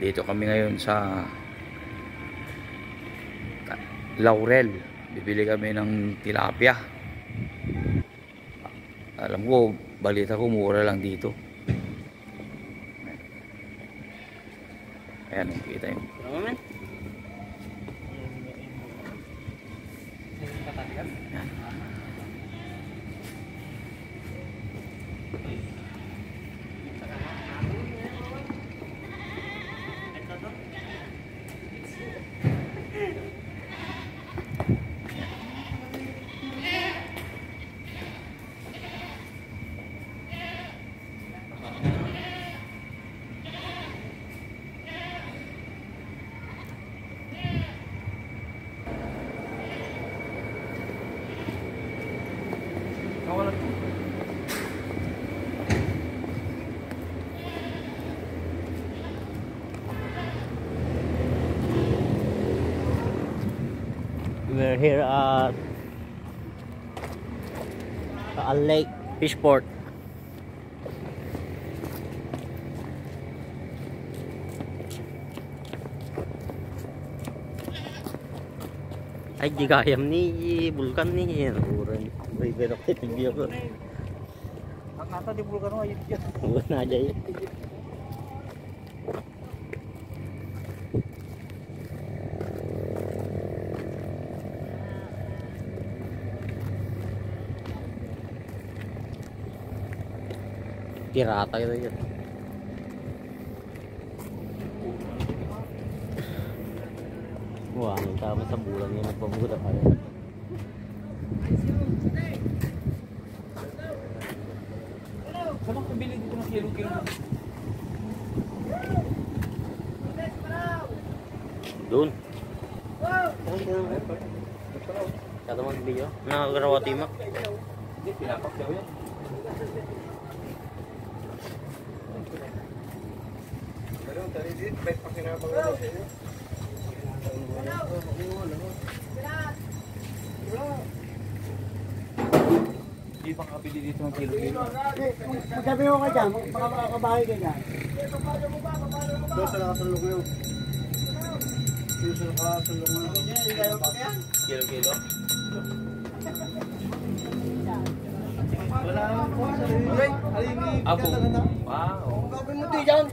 Dito kami ngayon sa Laurel. Bibili kami ng tilapia. Alam ko, balita ko mura lang dito. Ayan, kita yun. We're here at a lake fishport. Ay di gayam ni Vulcan ni orang river of tigyo ko. Ang nata di Vulcan ayun yan. Wala aja yun. Pirata gitu yun. Wah, ang tama sa bulan yun. Nagpabuta pa rin. Saan ang pabili dito ng kilo-kilo? Doon. Kata mag-video. Nakakarawa timak. Hindi, pinapak daw yan. Hindi bang kabili dito ng kilo-kilo? Magsabi ko ka dyan, baka makakabahay ka dyan. Doon sa nakasulong yun. Doon sa nakasulong yun. Kilo-kilo? Wala naman po sa rin. Ako? Wow. Gagawin mo di dyan.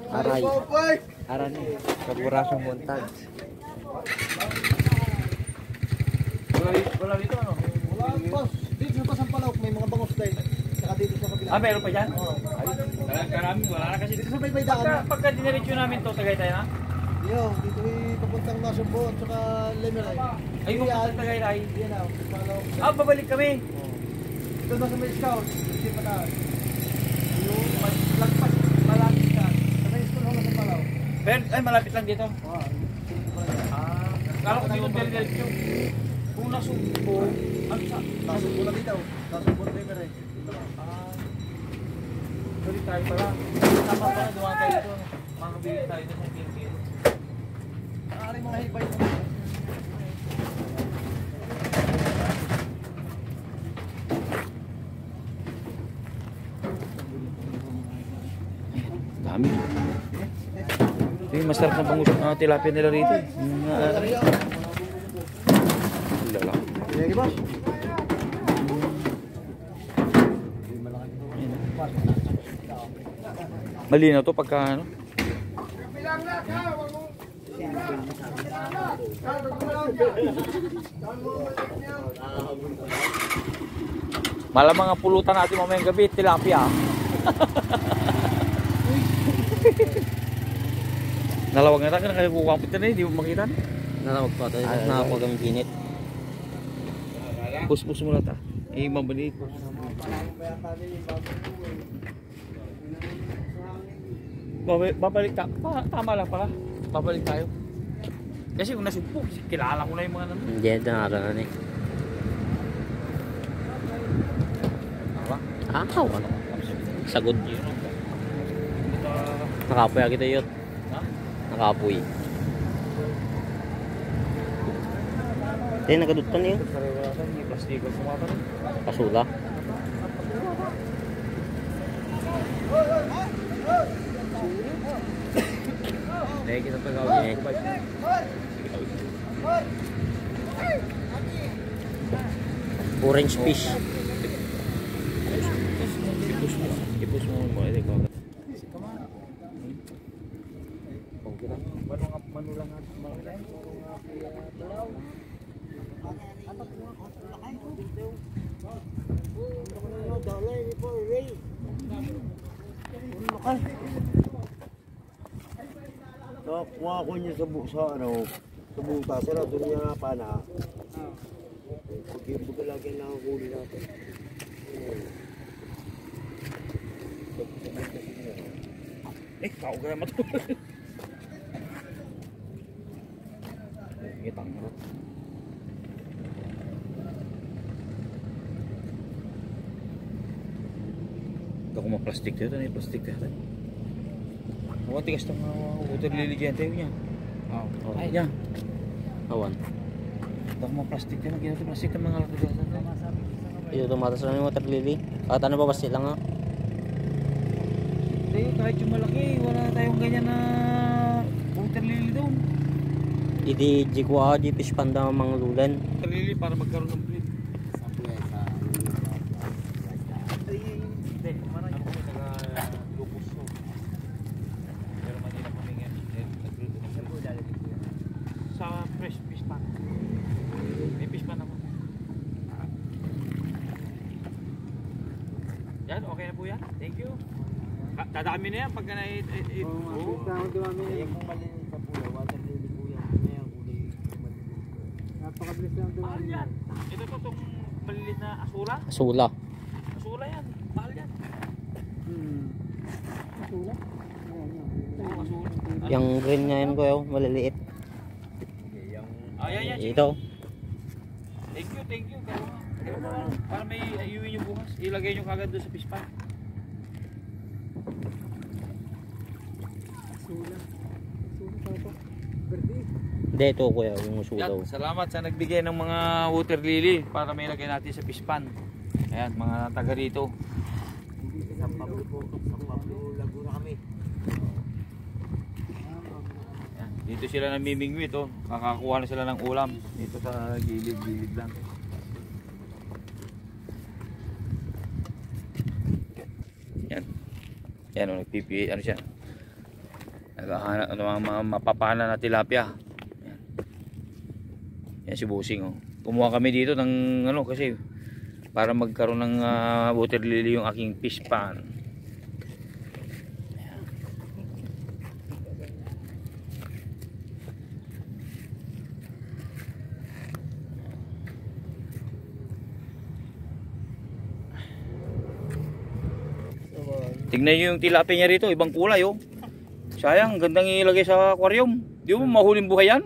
Aray. Aray ni. Kaburasong montag. Wala dito ano? Wala boss. Dito sa Pasampalok may mga bangos tayo. Saka dito sa kabila. Ah, meron pa dyan? Oo. Karami, wala na kasi. Dito sa Baybay-daan. Pagka diniretso namin to, Tagaytay na? Yo, dito papuntang Nasumbo at saka Lemeray. Ay, kung sa Tagaytay. Yan na, Pasampalok. Ah, babalik kami. Doon na sa may scout. Hindi pa taas. Yung lagpas, malapit ka. Sa may school ako sa Palaw. Ben, ay malapit lang dito. Oo. Ah, kala ko dito diniretso. Kung nasumpo, ano sa? Nasumbo na dito. Nasumbo na Lemeray. Ah, sorry tayo pala. Tama pa na, dumaan tayo dito. Makabili tayo dito sa kilo-kilo. Maaari mga hibay. Dami. Ito yung masarap na pangusap na tilapia nila rito. Lala. Sige boss. Malinaw to pagka ano. Malamang ang pulutan natin mamayang gabi, tilapia. Nalawag na tayo, kaya kuwampit na hindi mo makita. Nalawag pa tayo. Nakapag ang ginit. Puspus mo na ta. Eh, mabalik. Babalik ka. Tama lang pala. Babalik tayo. Kasi kung nasugpo, kilala ko na yung mga naman. Hindi, nararan eh. Akaw, ano? Sagod. Nakapoy kita yun. Ha? Nakapoy. Eh, nagadutan yun. May plastiko kumata rin. Pasula. Dahil kita tagawin. Orange fish. Ipus mo mo ito ko. Manulang at manulang. So, kuha ko niya sa ano, sa butas, sila doon niya na pana. Pag lagi na ang huli natin. Kau gaya matu. Ngitang harap. Ito kung plastic dito, na plastic dito. Awan tigas ng water lily dyan tayo niya. Oh. Ay, yan. Awan. Ito kung plastic dyan, ginagawa plastic ng mga lato dyan. Ito tumatas lang yung water lily. At ano ba sila nga? Tayo, kahit yung malaki, wala tayong ganyan na water lily doon. Idi jikwa di fish panda manglulan. Water lily para magkaroon ng breed. Hindi, marami ako taga lupus so. Pero Manila kami ngayon. Sa fresh fish pan. May fish pan ako. Yan, okay na po yan. Thank you. Dadami na yan pagka na Oo, dumami na yung maliliit sa pula, water lily po yan. Ngayon, kulay maliliit. Napakabilis lang mahal dumami. yan. Ito to itong malilit na asula. Asula. Asula yan. Mahal yan. Asula? Oo, asula. Yung green ngayon ko yun, maliliit. Ayan, yan. Ito. Thank you. Para may iuwi nyo bukas. Ilagay nyo kagad doon sa fish pan. Hindi, ito kuya, yung usulaw. Yan, salamat sa nagbigay ng mga water lily para may ilagay natin sa fish pan. Ayan, mga taga rito. San Pablo po, San Pablo, Laguna kami. Ayan, dito sila namimingwit oh. Kakakuha na sila ng ulam dito sa gilid lang. Yan. Yan oh, nagpipi ano siya. Naghahanap ng mga mapapana na tilapia. Yan. Yan si Busing oh. Kumuha kami dito ng ano kasi para magkaroon ng water lily yung aking fish pan. Tignan nyo yung tilapia niya rito, ibang kulay oh. Sayang, gandang ilagay sa aquarium. Di mo mahuling buhay yan?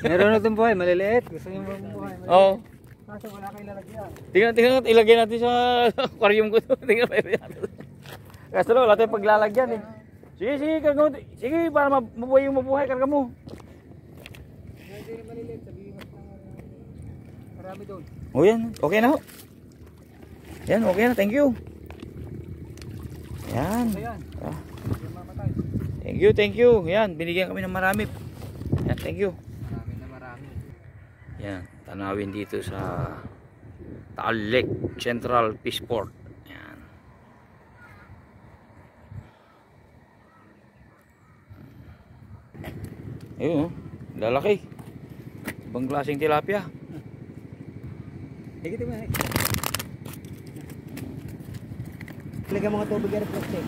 Meron na itong buhay, maliliit. Gusto nyo buhay, maliliit. Oo. Kaso wala kayo lalagyan. Tingnan, ilagay natin sa aquarium ko to. Tingnan, kaso wala tayong paglalagyan eh. Sige, karga mo. Sige, para mabuhay karga mo. Hindi rin maliliit, sabihin mo marami doon. O yan, okay na ho. Yan, okay na, thank you. Yan. Ayan, Ah. yung mamatay. Thank you. Yan, binigyan kami ng marami. Yan, thank you. Marami. Yan, tanawin dito sa Taal Lake Central Fish Port. Yan. Ayun oh, lalaki. Ibang klaseng tilapia. Higit mo. Lagyan mga tubig at plastic.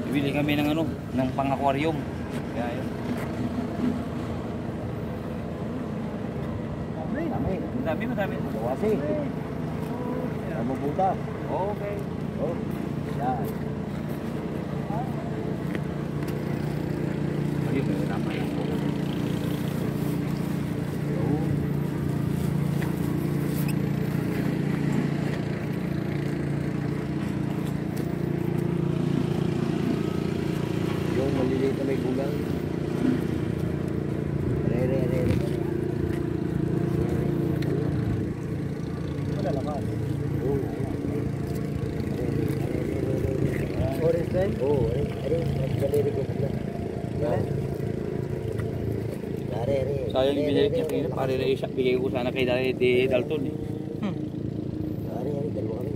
Bibili kami ng ano, ng pang-aquarium. Kaya yun. Madami. Kawasi. Mabubuta. Okay. Oh. Yan. Ayun, may tama yan. Yung maliliit na may gulang. Re. Oo, galeri ko pala. Sayang yung binalik niya kanina. Pare na isa. Bigay ko sana kay Dalton eh. Dalawa kami.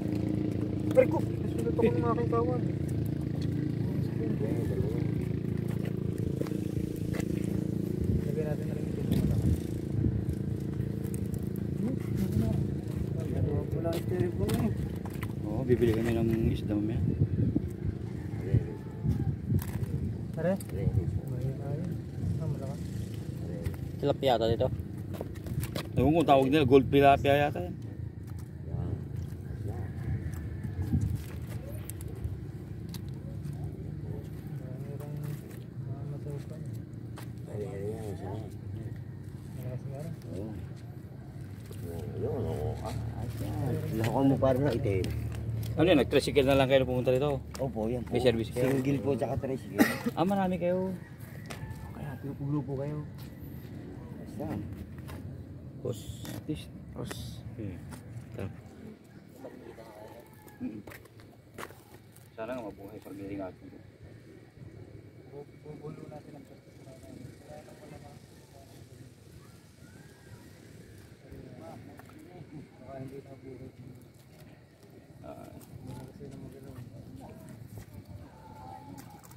Pero ko, nasunod ako ng aking kawan. Lagyan natin na rin ito. Wala ang telephone eh. Oo, bibili kami ng isda mamaya. Pare? Ayun. Malakas. Tilapia yata dito. Ewan ko tawag nila. Gold tilapia yata yan. Lakon mo para na itim. Ano yan? Nag-tricycle na lang kayo na pumunta dito? Opo, yan po. May service kayo? Single po tsaka tricycle. Marami kayo. Kaya grupo kayo. Basta. Boss. Boss. Sana nga mabuhay pag giling natin. Bubulo natin ang baka hindi na buhay. Kasi na magalaw.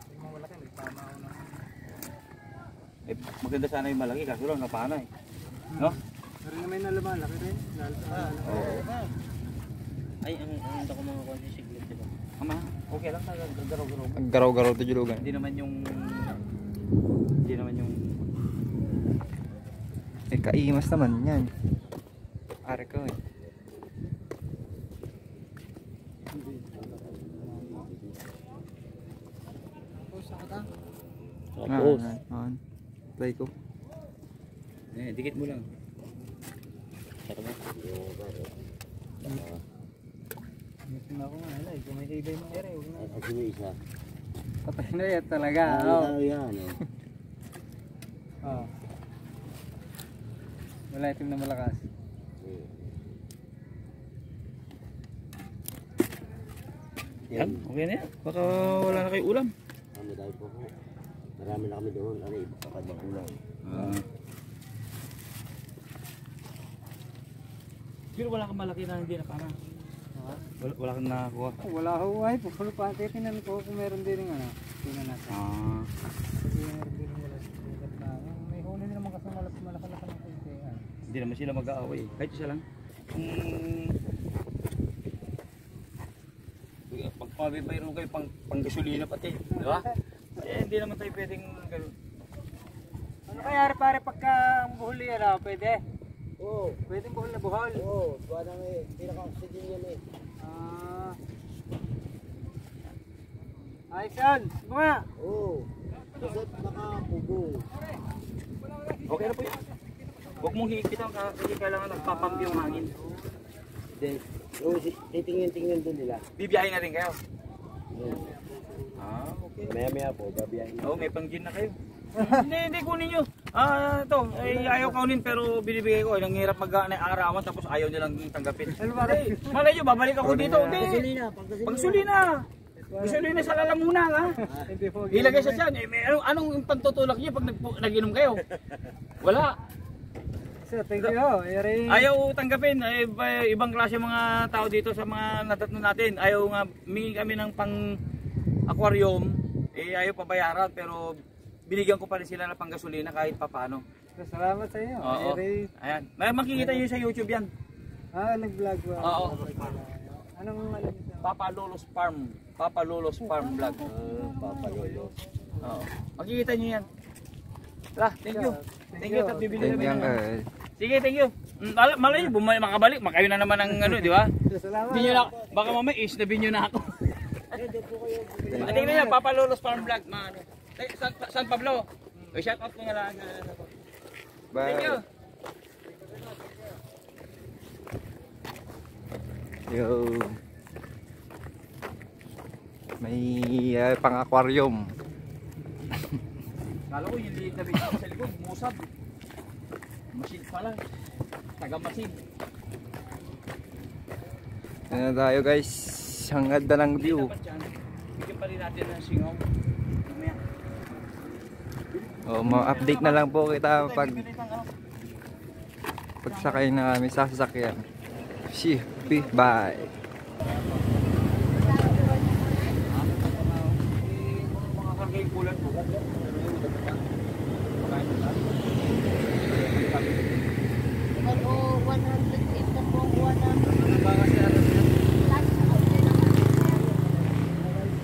Yung mga malaki, may tama ako na. Eh, maganda sana yung malaki kaso lang napana eh. No? Pero na may nalaman, laki rin. Oo. Ay, ang ko mga konti siglit dito. Ama, okay lang talaga. Garaw-garaw. Garaw-garaw to julugan. Hindi naman yung... Eh, kaimas naman yan. Are ko eh. Tapos. Play ko. Eh, dikit mo lang. Sarap mo. Ito na ako nga, alay. Kung may ibay mo ere, huwag na. Kasi may isa. Patay na yan talaga. Yan. Oh. Wala itim na malakas. Yan, okay na yan. Baka wala na kayo ulam. Kami tayo po po. Marami na kami doon. Ano, kakadang ulam. Pero wala kang malaki na hindi napana. Wala kang nakakuha. Wala ho ay, pupulo pa. Tinan ko kung meron din ng ano. Tinan natin. Kasi meron din ng wala sikat na. May huli din naman kasi malaki ng kunti. Hindi naman sila mag-aaway. Kahit isa lang. Pagpabayro kayo pang gasolina pati. Di ba? Eh, hindi naman tayo pwedeng gano'n. Ano kaya pare pagka ang buhol yan, pwede? Oo. Pwedeng buhol na buhol? Oo. Buwan na may pinaka-oxygen yan eh. Ayos yan! Sige nga! Oo. Kasi nakapugo. Okay na po yun. Huwag mong higit ang kasi kailangan nagpapump yung hangin. Then, titingin-tingin doon nila. Bibiyahin na rin kayo. Okay. Maya-maya po, babiyahin. Oo, may pang-gin na kayo. Hindi kunin nyo. Ito, ayaw kaunin pero binibigay ko. Nanghirap mag-aarawan tapos ayaw nilang tanggapin. Malay nyo, babalik ako dito. Hindi. Pagsulina. Gasolina sa lalamunan ha. Ilagay sa tiyan. Anong pantutulak niyo pag nag-inom kayo? Wala. So, thank you ho. Ayaw tanggapin. Ibang klase mga tao dito sa mga natatno natin. Ayaw nga, mingi kami ng pang-aquarium. Ayaw pabayaran pero binigyan ko pa rin sila ng pang-gasolina kahit papano. Salamat sa inyo. Oo. Ayan. May makikita nyo sa YouTube yan. Nag-vlog ba? Oo. Anong alam niyo? Papa Lolo's Farm. Papa Lolo's Farm Vlog. Papa Lolo. Oo. Makikita nyo yan. Thank you. Thank you. Tapos bibili Thank namin. you. Sige, thank you. Malay nyo, makabalik. Makayo na naman ang ano, di ba? Salamat. Binyo na, baka mamaya isnabin nyo na ako. Tingnan nyo, Papa Lolo's Farm Vlog. San Pablo. Shout out ko nga lang. Thank you. Yo. May pang-aquarium. Kala ko yung liit na bigyan sa likod, musab. Masid pala. Taga-masid. Ano tayo guys? Ang ganda ng view. Bigyan pa rin natin ng singaw. Mamaya. O, ma-update na lang po kita pag pagsakay na kami sa sasakyan. Shippy, bye! Mga karga yung kulan po. O 108 na po ang buwan na.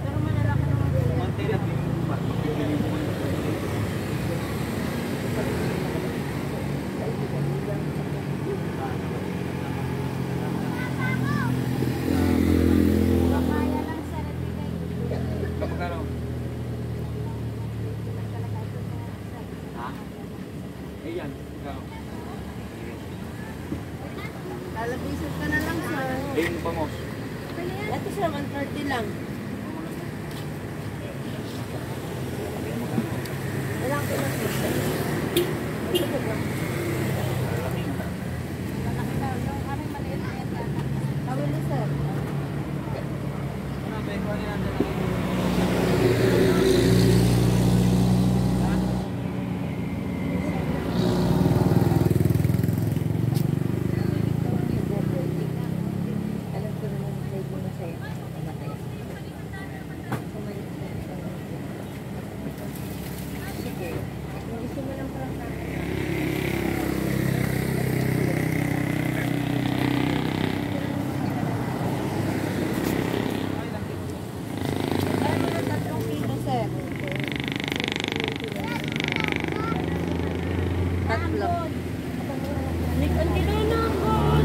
Pero malalaki naman po yan. Kaya lang sa nagbigay. Kapagkano? Ha? Ayan. Ikaw. Lalabisan ka na lang, sir. Ayun pa mo. Ito sir, 130 lang. Ilang kilo sir? Ito po ba? Malaki daw. Yung aming maliit na yan. Tawili sir. Alam ko naman may guna sa'yo. Mamatay. Sige. Kung gusto mo lang parang sa akin. Ay, mga 3 kilo, sir. Tatlo. Ang tinanakot.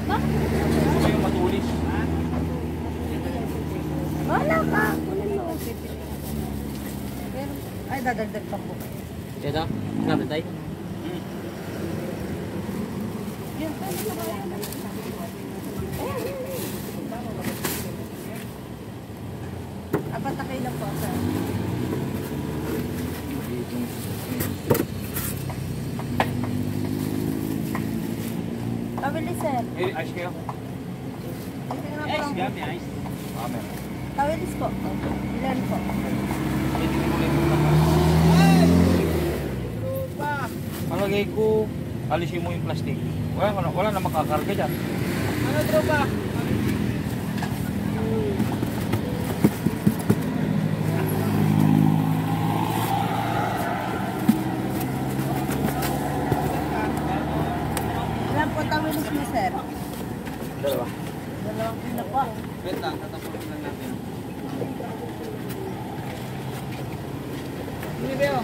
Gusto yung matulis. Wala ka. Kunin mo. Pero, ay, dadagdag pa po. Ito, grabe tayo. Yun, pwede na ba yan? Ayan, yun. Apat na kayo lang po, sir. Tawili, sir. Eh, ayos kayo? Tingnan po lang po. ayos. Amen. Tawilis po. Ilan po? Palagay ko, alisin mo yung plastic. Wala na makakarga dyan. Ano tropa? Ilan po tawilis mo, sir? Dalawa. 2 kilo po. Wait lang, tatapusin lang natin. Hindi ba yun?